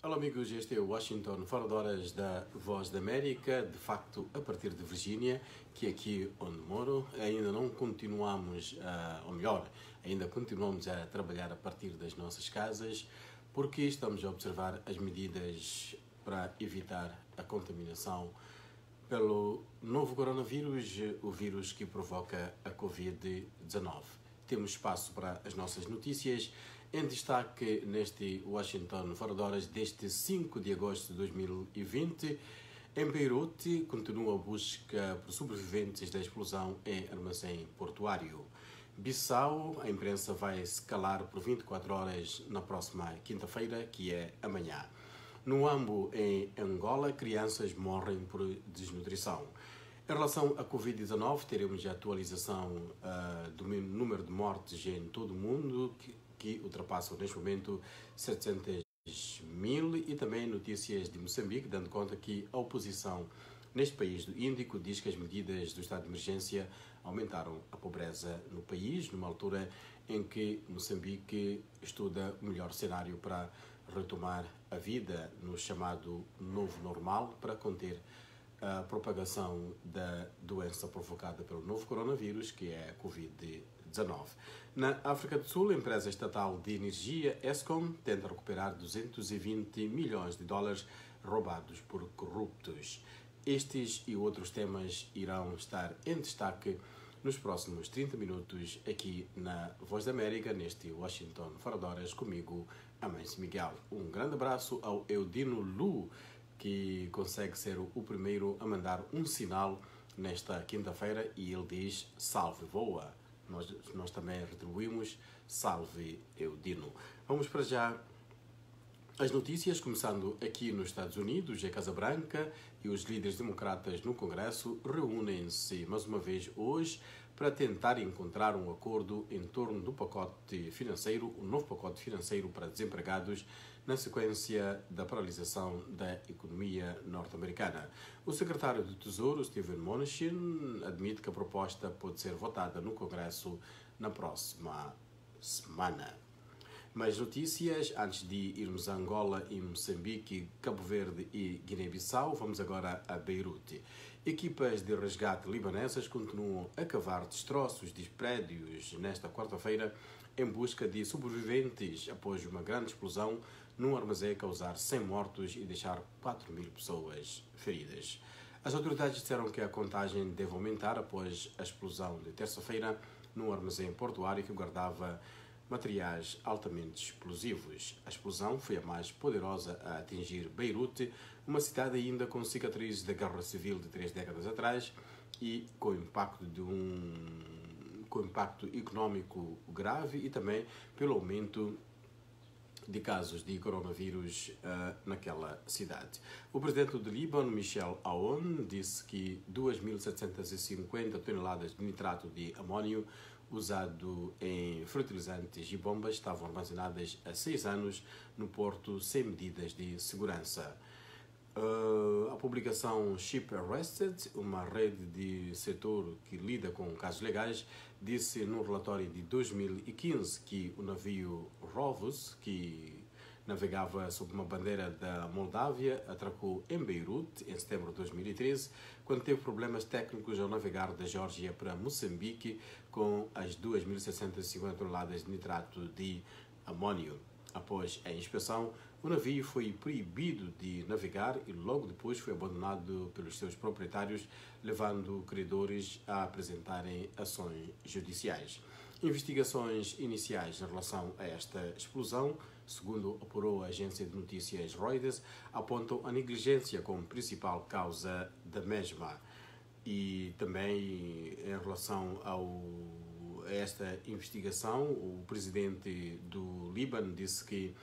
Olá amigos, este é o Washington fora de horas da Voz da América, de facto a partir de Virgínia, que é aqui onde moro. Ainda não continuamos, ou melhor, ainda continuamos a trabalhar a partir das nossas casas, porque estamos a observar as medidas para evitar a contaminação pelo novo coronavírus, o vírus que provoca a Covid-19. Temos espaço para as nossas notícias. Em destaque neste Washington fora de horas deste 5 de agosto de 2020, em Beirute continua a busca por sobreviventes da explosão em armazém portuário. Bissau, a imprensa vai se calar por 24 horas na próxima quinta-feira, que é amanhã. No Ambo, em Angola, crianças morrem por desnutrição. Em relação à Covid-19, teremos a atualização do número de mortes em todo o mundo, que ultrapassam neste momento 700 mil, e também notícias de Moçambique, dando conta que a oposição neste país do Índico diz que as medidas do estado de emergência aumentaram a pobreza no país, numa altura em que Moçambique estuda o melhor cenário para retomar a vida no chamado novo normal, para conter a propagação da doença provocada pelo novo coronavírus, que é a Covid-19. Na África do Sul, a empresa estatal de energia Eskom tenta recuperar 220 milhões de dólares roubados por corruptos. Estes e outros temas irão estar em destaque nos próximos 30 minutos aqui na Voz da América, neste Washington fora de horas, comigo, Amâncio Miguel. Um grande abraço ao Eudino Lu, que consegue ser o primeiro a mandar um sinal nesta quinta-feira, e ele diz salve voa. Nós também retribuímos salve Eudino. Vamos para já as notícias, começando aqui nos Estados Unidos. A Casa Branca e os líderes democratas no Congresso reúnem-se mais uma vez hoje para tentar encontrar um acordo em torno do pacote financeiro, o novo pacote financeiro para desempregados, na sequência da paralisação da economia norte-americana. O secretário do Tesouro, Steven Mnuchin, admite que a proposta pode ser votada no Congresso na próxima semana. Mais notícias, antes de irmos a Angola e Moçambique, Cabo Verde e Guiné-Bissau, vamos agora a Beirute. Equipas de resgate libanesas continuam a cavar destroços de prédios nesta quarta-feira em busca de sobreviventes após uma grande explosão num armazém causar 100 mortos e deixar 4.000 pessoas feridas. As autoridades disseram que a contagem deve aumentar após a explosão de terça-feira num armazém portuário que guardava materiais altamente explosivos. A explosão foi a mais poderosa a atingir Beirute, uma cidade ainda com cicatrizes da guerra civil de 3 décadas atrás e com impacto económico grave, e também pelo aumento de casos de coronavírus naquela cidade. O presidente do Líbano, Michel Aoun, disse que 2.750 toneladas de nitrato de amônio usado em fertilizantes e bombas estavam armazenadas há 6 anos no porto sem medidas de segurança. A publicação Ship Arrested, uma rede de setor que lida com casos legais, disse no relatório de 2015 que o navio Rovus, que navegava sob uma bandeira da Moldávia, atracou em Beirute em setembro de 2013, quando teve problemas técnicos ao navegar da Geórgia para Moçambique com as 2.650 toneladas de nitrato de amônio. Após a inspeção, o navio foi proibido de navegar e logo depois foi abandonado pelos seus proprietários, levando credores a apresentarem ações judiciais. Investigações iniciais em relação a esta explosão, segundo apurou a agência de notícias Reuters, apontam a negligência como principal causa da mesma. E também em relação a esta investigação, o presidente do Líbano disse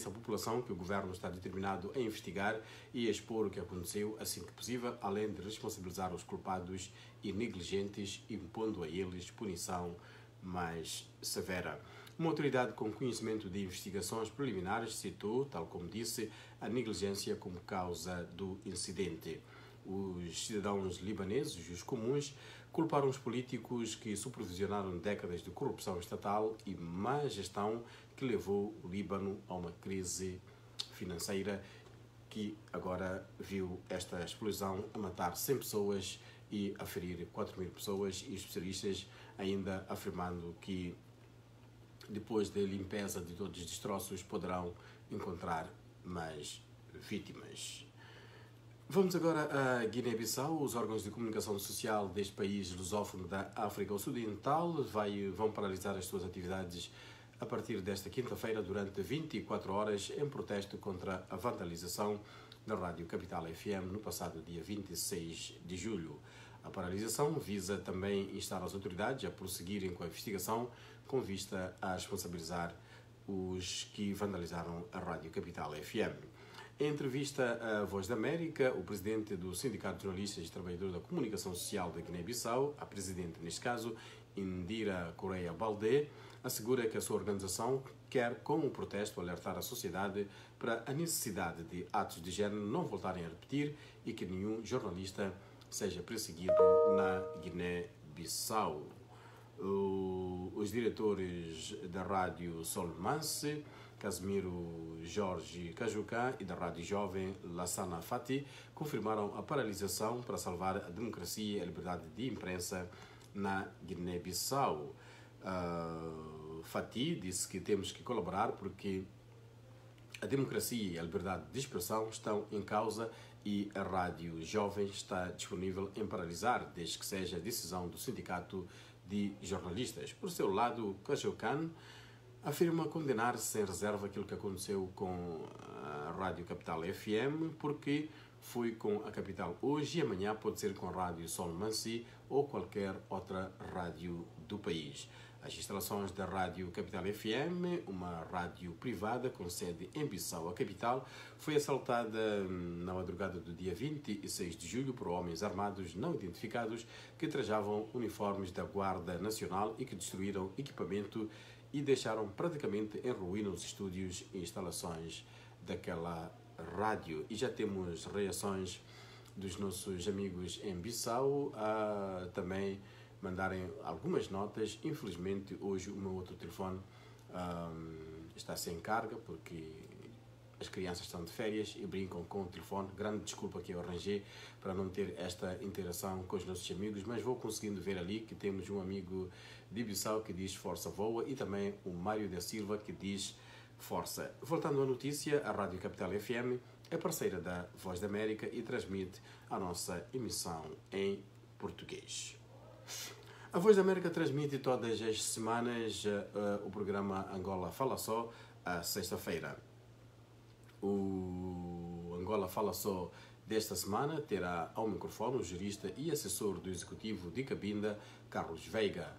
à população que o governo está determinado a investigar e a expor o que aconteceu assim que possível, além de responsabilizar os culpados e negligentes, impondo a eles punição mais severa. Uma autoridade com conhecimento de investigações preliminares citou, tal como disse, a negligência como causa do incidente. Os cidadãos libaneses e os comuns culparam os políticos que supervisionaram décadas de corrupção estatal e má gestão que levou o Líbano a uma crise financeira, que agora viu esta explosão a matar 100 pessoas e a ferir 4.000 pessoas, e especialistas ainda afirmando que depois da limpeza de todos os destroços poderão encontrar mais vítimas. Vamos agora a Guiné-Bissau. Os órgãos de comunicação social deste país lusófono da África Ocidental vão paralisar as suas atividades a partir desta quinta-feira durante 24 horas em protesto contra a vandalização da Rádio Capital FM no passado dia 26 de julho. A paralisação visa também instar as autoridades a prosseguirem com a investigação com vista a responsabilizar os que vandalizaram a Rádio Capital FM. Em entrevista à Voz da América, o presidente do Sindicato de Jornalistas e Trabalhadores da Comunicação Social da Guiné-Bissau, a presidente neste caso, Indira Correia Baldé, assegura que a sua organização quer, com o protesto, alertar a sociedade para a necessidade de atos de género não voltarem a repetir e que nenhum jornalista seja perseguido na Guiné-Bissau. Os diretores da Rádio Solmance, Casimiro Jorge Cajucá, e da Rádio Jovem Lassana Fati confirmaram a paralisação para salvar a democracia e a liberdade de imprensa na Guiné-Bissau. Fati disse que temos que colaborar porque a democracia e a liberdade de expressão estão em causa e a Rádio Jovem está disponível em paralisar, desde que seja a decisão do Sindicato de Jornalistas. Por seu lado, Cajucá afirma condenar sem reserva aquilo que aconteceu com a Rádio Capital FM, porque foi com a Capital hoje e amanhã pode ser com a Rádio Solmansi ou qualquer outra rádio do país. As instalações da Rádio Capital FM, uma rádio privada com sede em Bissau, a capital, foi assaltada na madrugada do dia 26 de julho por homens armados não identificados que trajavam uniformes da Guarda Nacional e que destruíram equipamento e deixaram praticamente em ruína os estúdios e instalações daquela rádio. E já temos reações dos nossos amigos em Bissau a também mandarem algumas notas. Infelizmente, hoje o meu outro telefone está sem carga porque as crianças estão de férias e brincam com o telefone. Grande desculpa que eu arranjei para não ter esta interação com os nossos amigos, mas vou conseguindo ver ali que temos um amigo de Bissau que diz força voa e também o Mário da Silva que diz força. Voltando à notícia, a Rádio Capital FM é parceira da Voz da América e transmite a nossa emissão em português. A Voz da América transmite todas as semanas o programa Angola Fala Só, à sexta-feira. O Angola Fala Só desta semana terá ao microfone o jurista e assessor do Executivo de Cabinda, Carlos Veiga.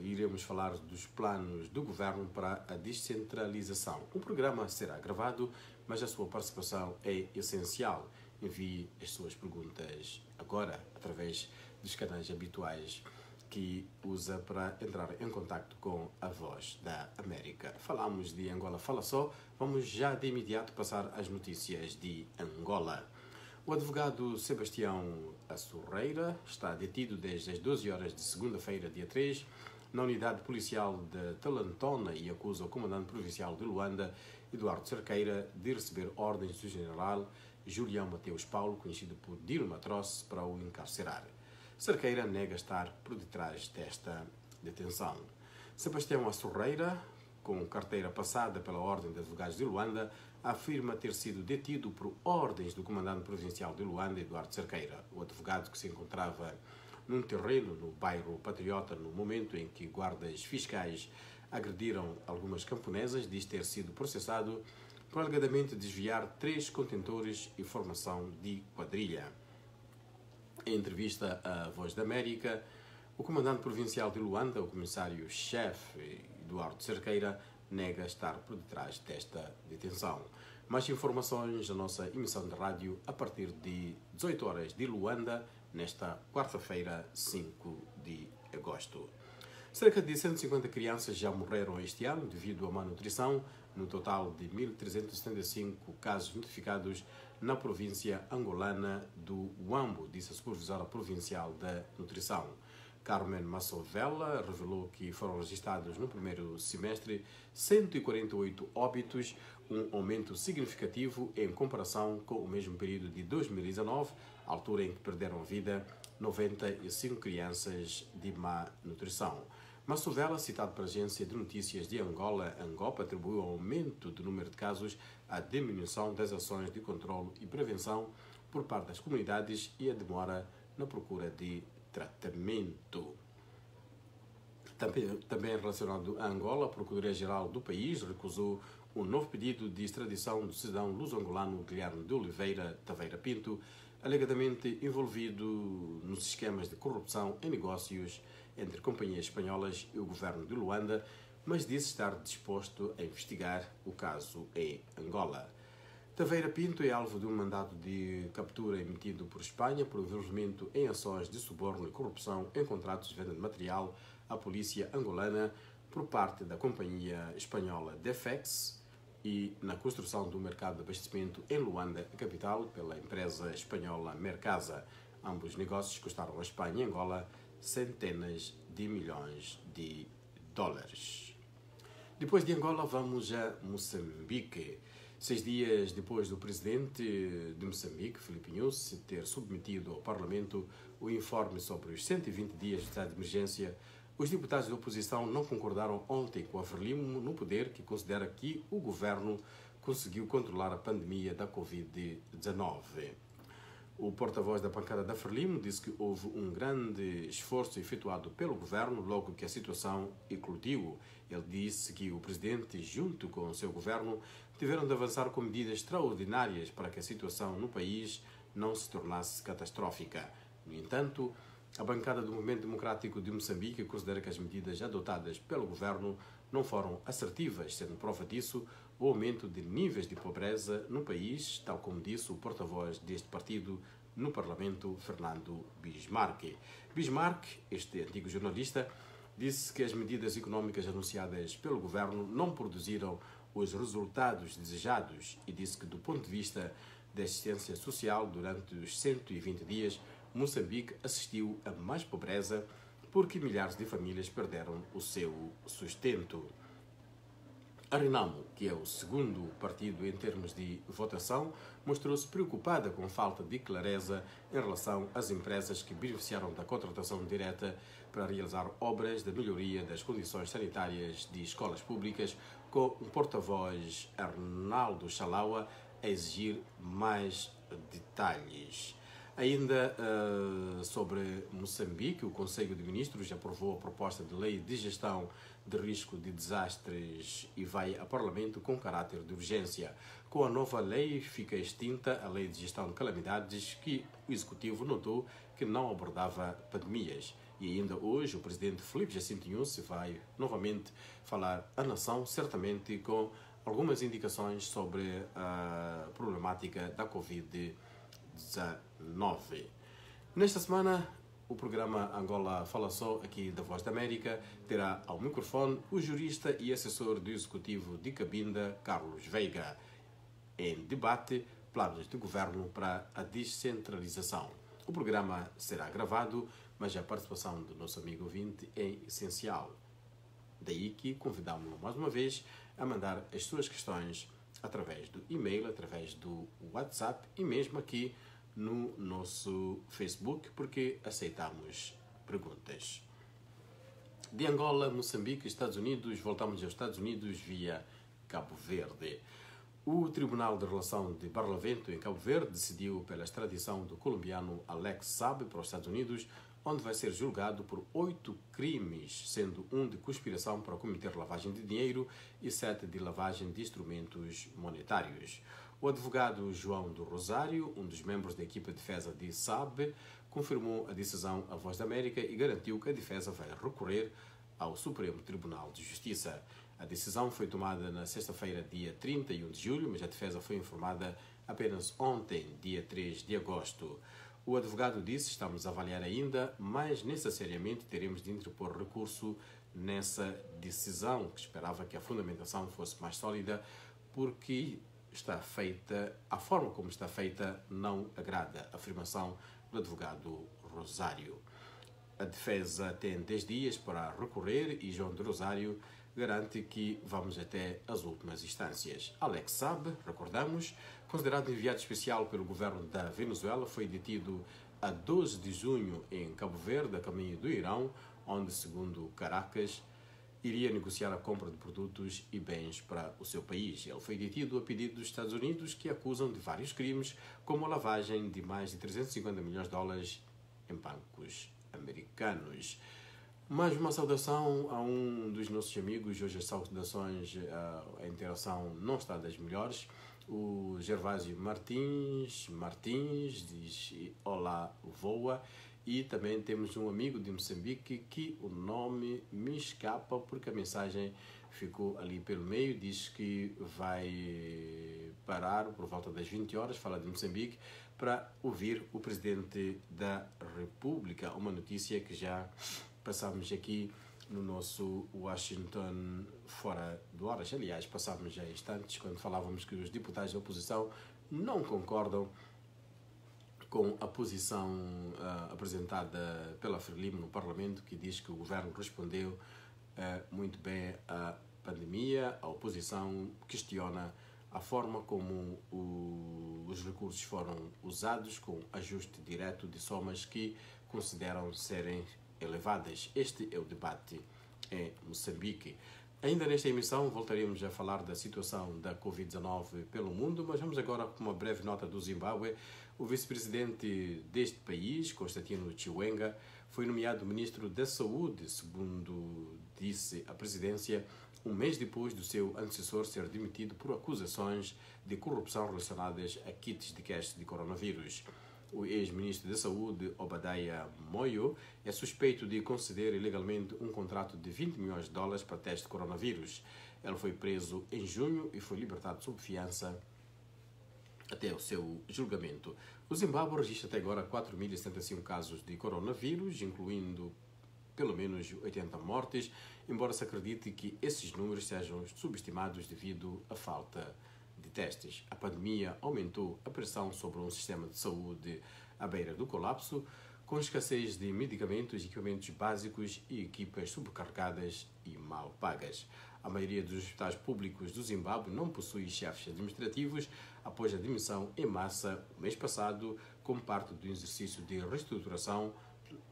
Iremos falar dos planos do governo para a descentralização. O programa será gravado, mas a sua participação é essencial. Envie as suas perguntas agora através dos canais habituais que usa para entrar em contato com a Voz da América. Falamos de Angola Fala Só, vamos já de imediato passar às notícias de Angola. O advogado Sebastião Assurreira está detido desde as 12 horas de segunda-feira, dia 3, na unidade policial de Talantona e acusa o comandante provincial de Luanda, Eduardo Cerqueira, de receber ordens do general Julião Mateus Paulo, conhecido por Dilma Trosse, para o encarcerar. Cerqueira nega estar por detrás desta detenção. Sebastião Assurreira, com carteira passada pela Ordem de Advogados de Luanda, afirma ter sido detido por ordens do comandante provincial de Luanda, Eduardo Cerqueira. O advogado, que se encontrava num terreno no bairro Patriota no momento em que guardas fiscais agrediram algumas camponesas, diz ter sido processado por alegadamente desviar 3 contentores e formação de quadrilha. Em entrevista à Voz da América, o comandante provincial de Luanda, o comissário-chefe Eduardo Cerqueira, nega estar por detrás desta detenção. Mais informações da nossa emissão de rádio a partir de 18 horas de Luanda, nesta quarta-feira, 5 de agosto. Cerca de 150 crianças já morreram este ano devido à má nutrição, no total de 1.375 casos notificados na província angolana do Huambo, disse a supervisora provincial da nutrição. Carmen Massovella revelou que foram registrados no primeiro semestre 148 óbitos, um aumento significativo em comparação com o mesmo período de 2019, altura em que perderam vida 95 crianças de má nutrição. Massovella, citado pela agência de notícias de Angola, ANGOP, atribuiu ao aumento do número de casos à diminuição das ações de controle e prevenção por parte das comunidades e a demora na procura de tratamento. Também relacionado a Angola, a Procuradoria-Geral do país recusou um novo pedido de extradição do cidadão luso-angolano Guilherme de Oliveira Taveira Pinto, alegadamente envolvido nos esquemas de corrupção em negócios entre companhias espanholas e o governo de Luanda, mas disse estar disposto a investigar o caso em Angola. Taveira Pinto é alvo de um mandato de captura emitido por Espanha por envolvimento em ações de suborno e corrupção em contratos de venda de material à polícia angolana por parte da companhia espanhola Defex e na construção do mercado de abastecimento em Luanda, a capital, pela empresa espanhola Mercasa. Ambos negócios custaram à Espanha e Angola centenas de milhões de dólares. Depois de Angola, vamos a Moçambique. 6 dias depois do presidente de Moçambique, Filipe Nyusi, ter submetido ao Parlamento o informe sobre os 120 dias de estado de emergência, os deputados da oposição não concordaram ontem com a Frelimo no poder, que considera que o governo conseguiu controlar a pandemia da Covid-19. O porta-voz da bancada da Frelimo disse que houve um grande esforço efetuado pelo governo logo que a situação eclodiu. Ele disse que o presidente, junto com o seu governo, tiveram de avançar com medidas extraordinárias para que a situação no país não se tornasse catastrófica. No entanto, a bancada do Movimento Democrático de Moçambique considera que as medidas adotadas pelo governo não foram assertivas, sendo prova disso o aumento de níveis de pobreza no país, tal como disse o porta-voz deste partido no Parlamento, Fernando Bismarck. Bismarck, este antigo jornalista, disse que as medidas económicas anunciadas pelo governo não produziram os resultados desejados e disse que, do ponto de vista da assistência social, durante os 120 dias, Moçambique assistiu a mais pobreza porque milhares de famílias perderam o seu sustento. A Renamo, que é o segundo partido em termos de votação, mostrou-se preocupada com a falta de clareza em relação às empresas que beneficiaram da contratação direta para realizar obras de melhoria das condições sanitárias de escolas públicas, com o porta-voz Arnaldo Chalaua a exigir mais detalhes. Ainda sobre Moçambique, o Conselho de Ministros aprovou a proposta de lei de gestão de risco de desastres e vai a Parlamento com caráter de urgência. Com a nova lei, fica extinta a lei de gestão de calamidades que o Executivo notou que não abordava pandemias. E ainda hoje o presidente Filipe Jacinto Nyusi vai novamente falar à nação, certamente com algumas indicações sobre a problemática da Covid-19. Nesta semana, o programa Angola Fala Só, aqui da Voz da América, terá ao microfone o jurista e assessor do Executivo de Cabinda, Carlos Veiga. Em debate, planos de governo para a descentralização. O programa será gravado, mas a participação do nosso amigo ouvinte é essencial. Daí que convidamos-lo mais uma vez a mandar as suas questões através do e-mail, através do WhatsApp e mesmo aqui no nosso Facebook, porque aceitamos perguntas. De Angola, Moçambique, Estados Unidos, voltamos aos Estados Unidos via Cabo Verde. O Tribunal de Relação de Barlavento, em Cabo Verde, decidiu pela extradição do colombiano Alex Saab para os Estados Unidos, onde vai ser julgado por 8 crimes, sendo um de conspiração para cometer lavagem de dinheiro e 7 de lavagem de instrumentos monetários. O advogado João do Rosário, um dos membros da equipa de defesa de Saab, confirmou a decisão à Voz da América e garantiu que a defesa vai recorrer ao Supremo Tribunal de Justiça. A decisão foi tomada na sexta-feira, dia 31 de julho, mas a defesa foi informada apenas ontem, dia 3 de agosto. O advogado disse: estamos a avaliar ainda, mas necessariamente teremos de interpor recurso nessa decisão, que esperava que a fundamentação fosse mais sólida, porque a forma como está feita não agrada, a afirmação do advogado Rosário. A defesa tem 10 dias para recorrer e João de Rosário garante que vamos até as últimas instâncias. Alex Saab, recordamos, considerado enviado especial pelo governo da Venezuela, foi detido a 12 de junho em Cabo Verde, a caminho do Irão, onde, segundo Caracas, iria negociar a compra de produtos e bens para o seu país. Ele foi detido a pedido dos Estados Unidos, que acusam de vários crimes, como a lavagem de mais de 350 milhões de dólares em bancos americanos. Mais uma saudação a um dos nossos amigos. Hoje as saudações, a interação não está das melhores. O Gervásio Martins diz olá, voa. E também temos um amigo de Moçambique que o nome me escapa porque a mensagem ficou ali pelo meio. Diz que vai parar por volta das 20 horas, fala de Moçambique, para ouvir o Presidente da República. Uma notícia que já passámos aqui no nosso Washington fora do horas. Aliás, passámos já instantes quando falávamos que os deputados da oposição não concordam com a posição apresentada pela Frelimo no Parlamento, que diz que o governo respondeu muito bem à pandemia. A oposição questiona a forma como os recursos foram usados, com ajuste direto de somas que consideram serem elevadas. Este é o debate em Moçambique. Ainda nesta emissão voltaremos a falar da situação da Covid-19 pelo mundo, mas vamos agora com uma breve nota do Zimbábue. O vice-presidente deste país, Constantino Chiwenga, foi nomeado ministro da Saúde, segundo disse a presidência, um mês depois do seu antecessor ser demitido por acusações de corrupção relacionadas a kits de teste de coronavírus. O ex-ministro da Saúde, Obadiah Moyo, é suspeito de conceder ilegalmente um contrato de 20 milhões de dólares para teste de coronavírus. Ele foi preso em junho e foi libertado sob fiança até o seu julgamento. O Zimbábue registra até agora 4.075 casos de coronavírus, incluindo pelo menos 80 mortes, embora se acredite que esses números sejam subestimados devido à falta de testes. A pandemia aumentou a pressão sobre um sistema de saúde à beira do colapso, com escassez de medicamentos, equipamentos básicos e equipas sobrecarregadas e mal pagas. A maioria dos hospitais públicos do Zimbábue não possui chefes administrativos após a demissão em massa o mês passado, como parte do exercício de reestruturação,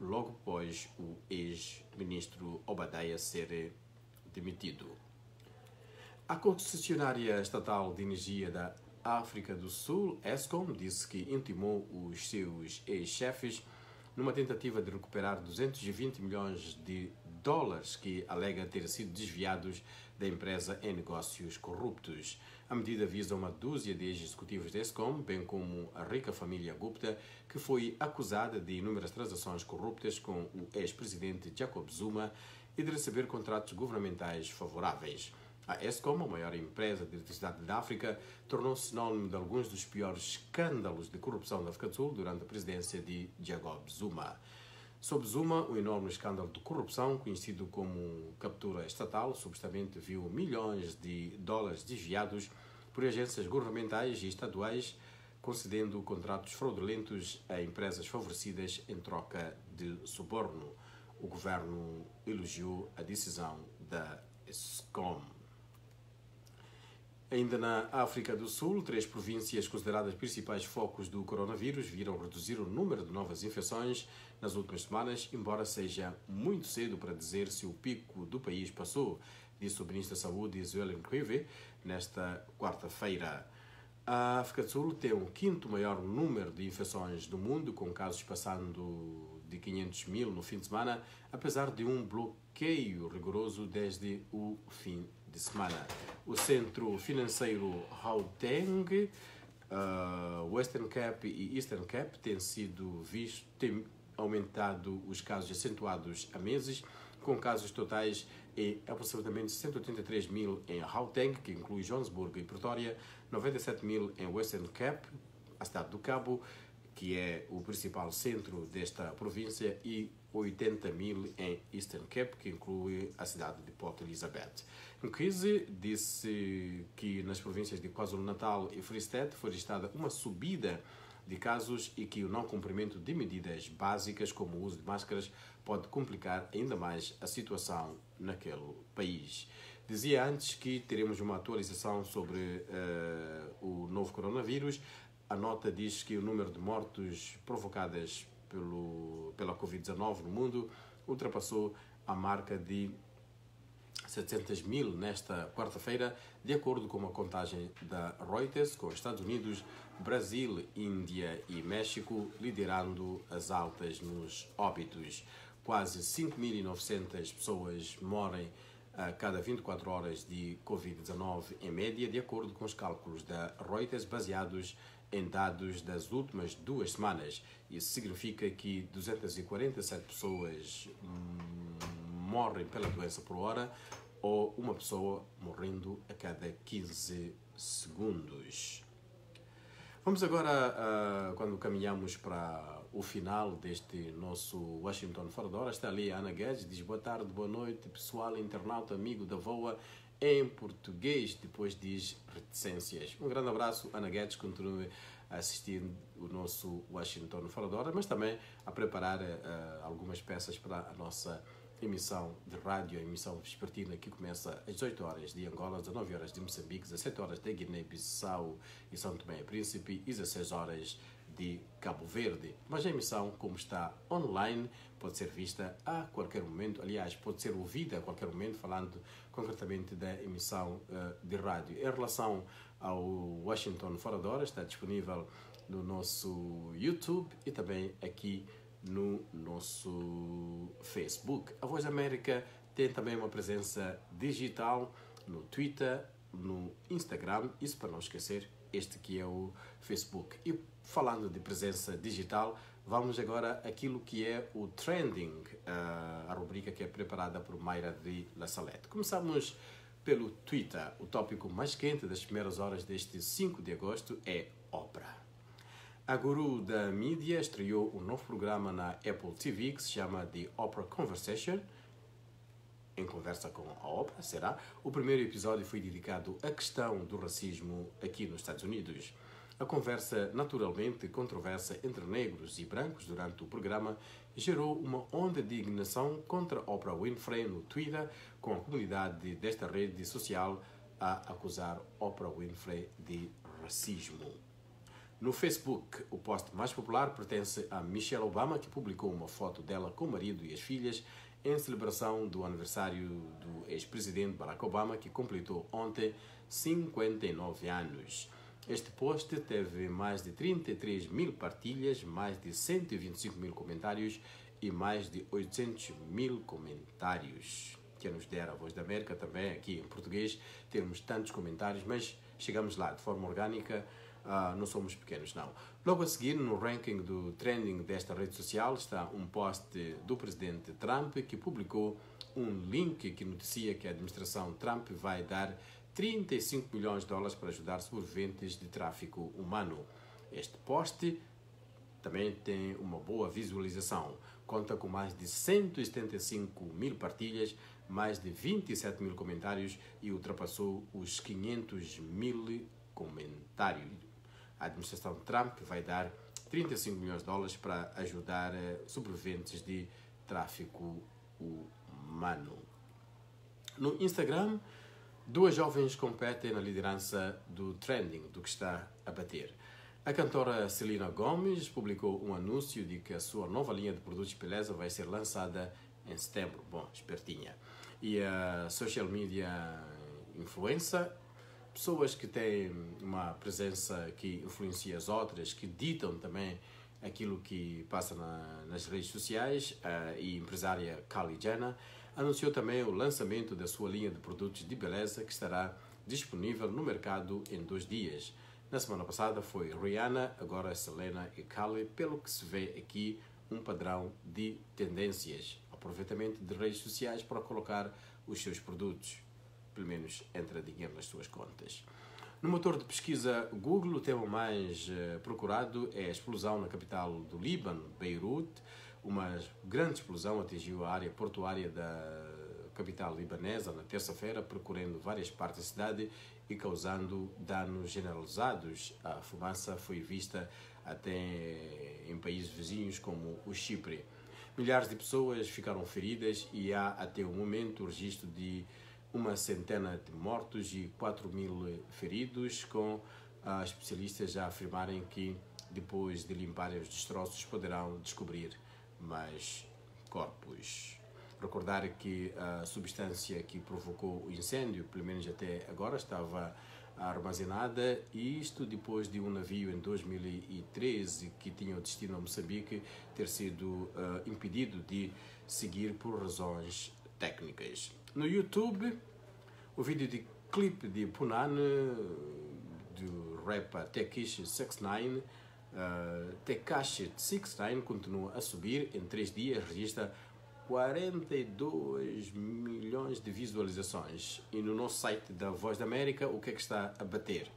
logo após o ex-ministro Obadiah ser demitido. A concessionária estatal de energia da África do Sul, Eskom, disse que intimou os seus ex-chefes numa tentativa de recuperar 220 milhões de dólares que alega ter sido desviados da empresa em negócios corruptos. A medida visa uma dúzia de ex-executivos da Eskom, bem como a rica família Gupta, que foi acusada de inúmeras transações corruptas com o ex-presidente Jacob Zuma e de receber contratos governamentais favoráveis. A Eskom, a maior empresa de eletricidade da África, tornou-se sinónimo de alguns dos piores escândalos de corrupção da África do Sul durante a presidência de Jacob Zuma. Sob Zuma, um enorme escândalo de corrupção, conhecido como captura estatal, supostamente viu milhões de dólares desviados por agências governamentais e estaduais, concedendo contratos fraudulentos a empresas favorecidas em troca de suborno. O governo elogiou a decisão da Eskom. Ainda na África do Sul, 3 províncias consideradas principais focos do coronavírus viram reduzir o número de novas infecções nas últimas semanas, embora seja muito cedo para dizer se o pico do país passou, disse o ministro da Saúde, Zweli Mkhize, nesta quarta-feira. A África do Sul tem o 5º maior número de infecções do mundo, com casos passando de 500 mil no fim de semana, apesar de um bloqueio rigoroso desde o fim de semana. O centro financeiro Gauteng, Western Cape e Eastern Cape têm aumentado os casos acentuados há meses, com casos totais em aproximadamente 183 mil em Gauteng, que inclui Joanesburgo e Pretória, 97 mil em Western Cape, a cidade do Cabo, que é o principal centro desta província, e 80 mil em Eastern Cape, que inclui a cidade de Port Elizabeth. Mkhize disse que nas províncias de KwaZulu-Natal e Free State foi registrada uma subida de casos e que o não cumprimento de medidas básicas, como o uso de máscaras, pode complicar ainda mais a situação naquele país. Dizia antes que teremos uma atualização sobre o novo coronavírus. A nota diz que o número de mortos provocadas pela Covid-19 no mundo ultrapassou a marca de 700 mil nesta quarta-feira, de acordo com uma contagem da Reuters, com Estados Unidos, Brasil, Índia e México liderando as altas nos óbitos. Quase 5.900 pessoas morrem a cada 24 horas de Covid-19 em média, de acordo com os cálculos da Reuters, baseados em dados das últimas 2 semanas. Isso significa que 247 pessoas morrem pela doença por hora, ou uma pessoa morrendo a cada 15 segundos. Vamos agora, quando caminhamos para o final deste nosso Washington Fora da Hora, está ali a Ana Guedes, diz boa tarde, boa noite, pessoal, internauta, amigo da VOA, em português, depois diz reticências. Um grande abraço, Ana Guedes, continue a assistir o nosso Washington Fora da Hora, mas também a preparar algumas peças para a nossa emissão de rádio, a emissão vespertina, que começa às 18 horas de Angola, às 19 horas de Moçambique, às 17 horas de Guiné-Bissau e São Tomé e Príncipe e às 16 horas de Cabo Verde. Mas a emissão, como está online, pode ser vista a qualquer momento, aliás, pode ser ouvida a qualquer momento, falando concretamente da emissão de rádio. Em relação ao Washington Fora da Hora, está disponível no nosso YouTube e também aqui no nosso Facebook. A Voz da América tem também uma presença digital no Twitter, no Instagram, isso para não esquecer, este que é o Facebook. E falando de presença digital, vamos agora àquilo que é o Trending, a rubrica que é preparada por Mayra de La Salette. Começamos pelo Twitter. O tópico mais quente das primeiras horas deste 5 de agosto é Oprah. A guru da mídia estreou um novo programa na Apple TV que se chama The Oprah Conversation, em conversa com a Oprah, será? O primeiro episódio foi dedicado à questão do racismo aqui nos Estados Unidos. A conversa, naturalmente controversa entre negros e brancos durante o programa, gerou uma onda de indignação contra Oprah Winfrey no Twitter, com a comunidade desta rede social a acusar Oprah Winfrey de racismo. No Facebook, o post mais popular pertence a Michelle Obama, que publicou uma foto dela com o marido e as filhas em celebração do aniversário do ex-presidente Barack Obama, que completou ontem 59 anos. Este post teve mais de 33 mil partilhas, mais de 125 mil comentários e mais de 800 mil comentários. Que nos dera a Voz da América também, aqui em português, termos tantos comentários, mas chegamos lá de forma orgânica. Não somos pequenos, não. Logo a seguir, no ranking do trending desta rede social, está um post do presidente Trump, que publicou um link que noticia que a administração Trump vai dar 35 milhões de dólares para ajudar sobreviventes de tráfico humano. Este post também tem uma boa visualização. Conta com mais de 175 mil partilhas, mais de 27 mil comentários e ultrapassou os 500 mil comentários. A administração Trump vai dar 35 milhões de dólares para ajudar sobreviventes de tráfico humano. No Instagram, 2 jovens competem na liderança do trending, do que está a bater. A cantora Selena Gomez publicou um anúncio de que a sua nova linha de produtos de beleza vai ser lançada em setembro. Bom, espertinha. E a social media influencer, pessoas que têm uma presença que influencia as outras, que ditam também aquilo que passa nas redes sociais, e empresária Kylie Jenner anunciou também o lançamento da sua linha de produtos de beleza que estará disponível no mercado em 2 dias. Na semana passada foi Rihanna, agora Selena e Kylie, pelo que se vê aqui um padrão de tendências, aproveitamento de redes sociais para colocar os seus produtos, pelo menos entra dinheiro nas suas contas. No motor de pesquisa Google, o tema mais procurado é a explosão na capital do Líbano, Beirute. Uma grande explosão atingiu a área portuária da capital libanesa na terça-feira, percorrendo várias partes da cidade e causando danos generalizados. A fumaça foi vista até em países vizinhos como o Chipre. Milhares de pessoas ficaram feridas e há até o momento o registro de uma centena de mortos e 4.000 feridos, com especialistas já afirmarem que depois de limparem os destroços poderão descobrir mais corpos. Recordar que a substância que provocou o incêndio, pelo menos até agora, estava armazenada, e isto depois de um navio em 2013 que tinha o destino a Moçambique ter sido impedido de seguir por razões técnicas. No YouTube, o vídeo de clipe de Punan, do rapper Tekashi 69, Tekashi 69 continua a subir. Em 3 dias registra 42 milhões de visualizações. E no nosso site da Voz da América, o que é que está a bater?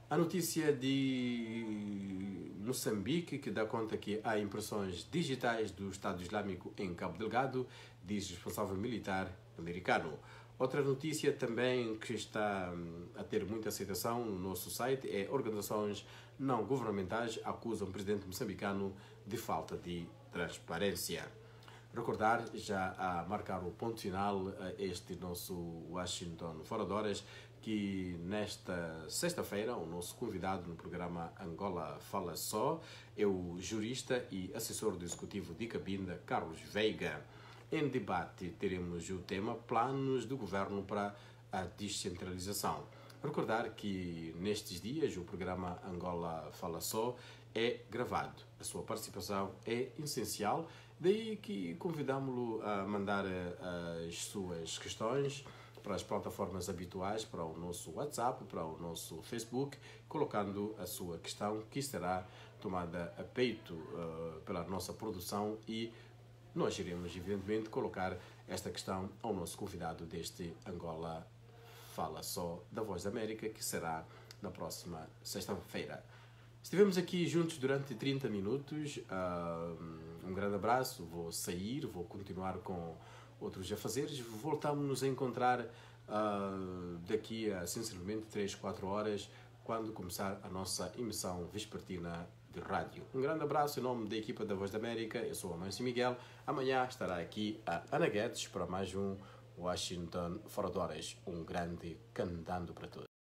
A notícia de Moçambique, que dá conta que há impressões digitais do Estado Islâmico em Cabo Delgado, diz responsável militar americano. Outra notícia também que está a ter muita aceitação no nosso site é: organizações não governamentais acusam o presidente moçambicano de falta de transparência. Recordar, já a marcar o ponto final a este nosso Washington Fora de Horas, que nesta sexta-feira o nosso convidado no programa Angola Fala Só é o jurista e assessor do executivo de Cabinda, Carlos Veiga. Em debate teremos o tema Planos do Governo para a Descentralização. Recordar que nestes dias o programa Angola Fala Só é gravado. A sua participação é essencial, daí que convidamos-lo a mandar as suas questões para as plataformas habituais, para o nosso WhatsApp, para o nosso Facebook, colocando a sua questão, que será tomada a peito pela nossa produção, e nós iremos, evidentemente, colocar esta questão ao nosso convidado deste Angola Fala Só da Voz da América, que será na próxima sexta-feira. Estivemos aqui juntos durante 30 minutos. Um grande abraço. Vou sair, vou continuar com outros afazeres. Voltamos-nos a encontrar daqui a, sensivelmente, 3-4 horas, quando começar a nossa emissão vespertina de rádio. Um grande abraço em nome da equipa da Voz da América. Eu sou o Amâncio Miguel. Amanhã estará aqui a Ana Guedes para mais um Washington Fora de Horas. Um grande candando para todos.